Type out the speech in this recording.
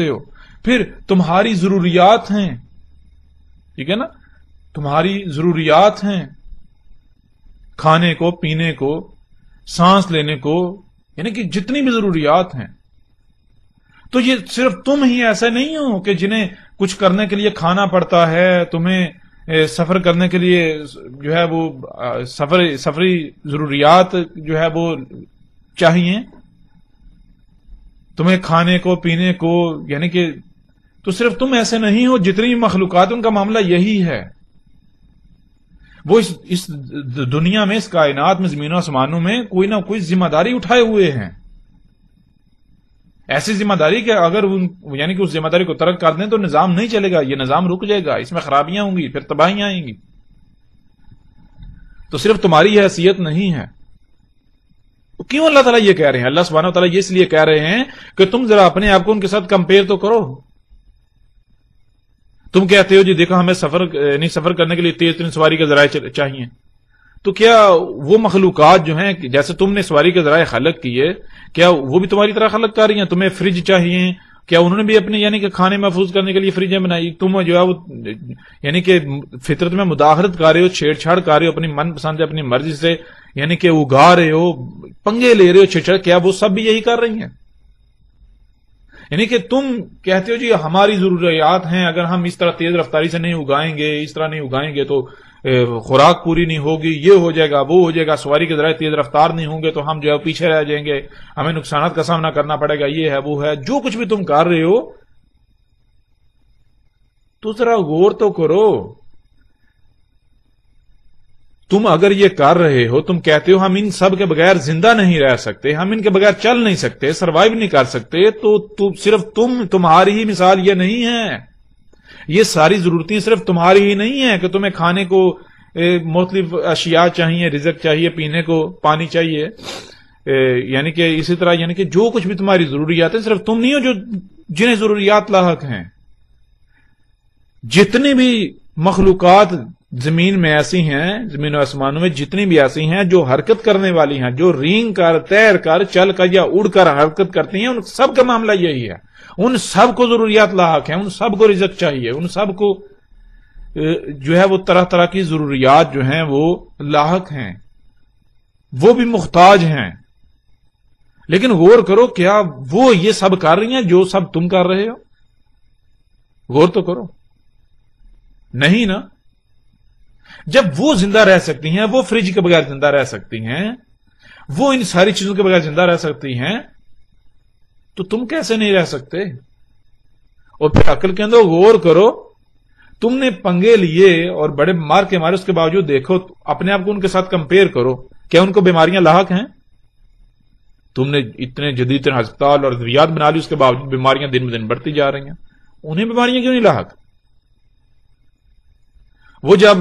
ہو، پھر تمہاری ضروریات ہیں، ٹھیک ہے نا، تمہاری ضروریات ہیں، کھانے کو، پینے کو، سانس لینے کو، یعنی کہ جتنی بھی ضروریات ہیں، تو یہ صرف تم ہی ایسے نہیں ہو کہ جنہیں کچھ کرنے کے لیے کھانا پڑتا ہے، تمہیں سفر کرنے کے لیے جو ہے وہ سفری ضروریات جو ہے وہ چاہیے، تمہیں کھانے کو، پینے کو، یعنی کہ تو صرف تم ایسے نہیں ہو، جتنی بھی مخلوقات ان کا معاملہ یہی ہے۔ وہ اس دنیا میں، اس کائنات میں، زمین و آسمانوں میں کوئی نہ کوئی ذمہ داری اٹھائے ہوئے ہیں، ایسی ذمہ داری کہ اگر یعنی کہ اس ذمہ داری کو ترک کر دیں تو نظام نہیں چلے گا، یہ نظام رک جائے گا، اس میں خرابیاں ہوں گی، پھر تباہیاں آئیں گی۔ تو صرف تمہاری حیثیت نہیں ہے۔ کیوں اللہ تعالیٰ یہ کہہ رہے ہیں؟ اللہ سبحانہ و تعالیٰ یہ اس لیے کہہ رہے ہیں کہ تم ذرا اپنے آپ کو ان کے ساتھ کمپیئر تو کرو۔ تم کہتے ہو جی دیکھو ہمیں سفر کرنے کے لیے تیز ترین سواری کے ذرائع چاہیے، تو کیا وہ مخلوقات جو ہیں جیسے تم نے سواری کے ذرائع خلق کیے، کیا وہ بھی تمہاری طرح خلق کر رہی ہیں؟ تمہیں فریج چاہیے، کیا انہوں نے بھی اپنے یعنی کہ کھانے محفوظ کرنے کے لیے فریجیں بنائی؟ تم جو ہے وہ یعنی کہ فطرت میں مداخلت کر رہے ہو، چھیڑ چھاڑ کر رہے ہو اپنی من پسند سے، اپنی مرضی سے، یعنی کہ اگا رہے ہو، پنگے لے رہے ہو، چھیڑ چھاڑ، کیا وہ سب بھی یہی کر رہی ہیں؟ یعنی کہ تم کہتے ہو جی ہماری ضروریات ہیں، اگر ہم اس طرح تیز رفتاری سے نہیں اگائیں گے، اس طرح نہیں اگائیں گے تو خوراک پوری نہیں ہوگی، یہ ہو جائے گا، وہ ہو جائے گا، سواری کے ذرائع تیز رفتار نہیں ہوں گے تو ہم جو ہے پیچھے رہ جائیں گے، ہمیں نقصانات کا سامنا کرنا پڑے گا، یہ ہے وہ ہے، جو کچھ بھی تم کر رہے ہو تو ذرا غور تو کرو۔ تم اگر یہ کر رہے ہو، تم کہتے ہو ہم ان سب کے بغیر زندہ نہیں رہ سکتے، ہم ان کے بغیر چل نہیں سکتے، سروائیو نہیں کر سکتے، تو صرف تمہاری ہی مثال یہ نہیں ہے، یہ ساری ضرورتیں صرف تمہاری ہی نہیں ہیں کہ تمہیں کھانے کو مختلف اشیاء چاہیے، رزق چاہیے، پینے کو پانی چاہیے، یعنی کہ اسی طرح یعنی کہ جو کچھ بھی تمہاری ضروریات ہیں، صرف تم نہیں ہو جو جنہیں ضروریات لاحق ہیں۔ جتنی بھی مخلوقات زمین میں ایسی ہیں، زمین و آسمانوں میں جتنی بھی ایسی ہیں جو حرکت کرنے والی ہیں، جو رینگ کر، تیر کر، چل کر یا اڑ کر حرکت کرتی ہیں، ان سب کا معاملہ یہی ہے، ان سب کو ضروریات لاحق ہیں، ان سب کو رزق چاہیے، ان سب کو جو ہے وہ طرح طرح کی ضروریات جو ہیں وہ لاحق ہیں، وہ بھی محتاج ہیں۔ لیکن غور کرو، کیا وہ یہ سب کر رہی ہیں جو سب تم کر رہے ہو؟ غور تو کرو، نہیں نا۔ جب وہ زندہ رہ سکتی ہیں، وہ فریج کے بغیر زندہ رہ سکتی ہیں، وہ ان ساری چیزوں کے بغیر زندہ رہ سکتی ہیں، تو تم کیسے نہیں رہ سکتے؟ اور پھر عقل کے اندر غور کرو، تم نے پنگے لیے اور بڑے مار کے مارے، اس کے باوجود دیکھو اپنے آپ کو ان کے ساتھ کمپیئر کرو، کیا ان کو بیماریاں لاحق ہیں؟ تم نے اتنے جدید ہسپتال اور ادویات بنا لی، اس کے باوجود بیماریاں دن بدن بڑھتی جا رہی ہیں، انہیں بیماریاں کیوں نہیں لاحق؟ وہ جب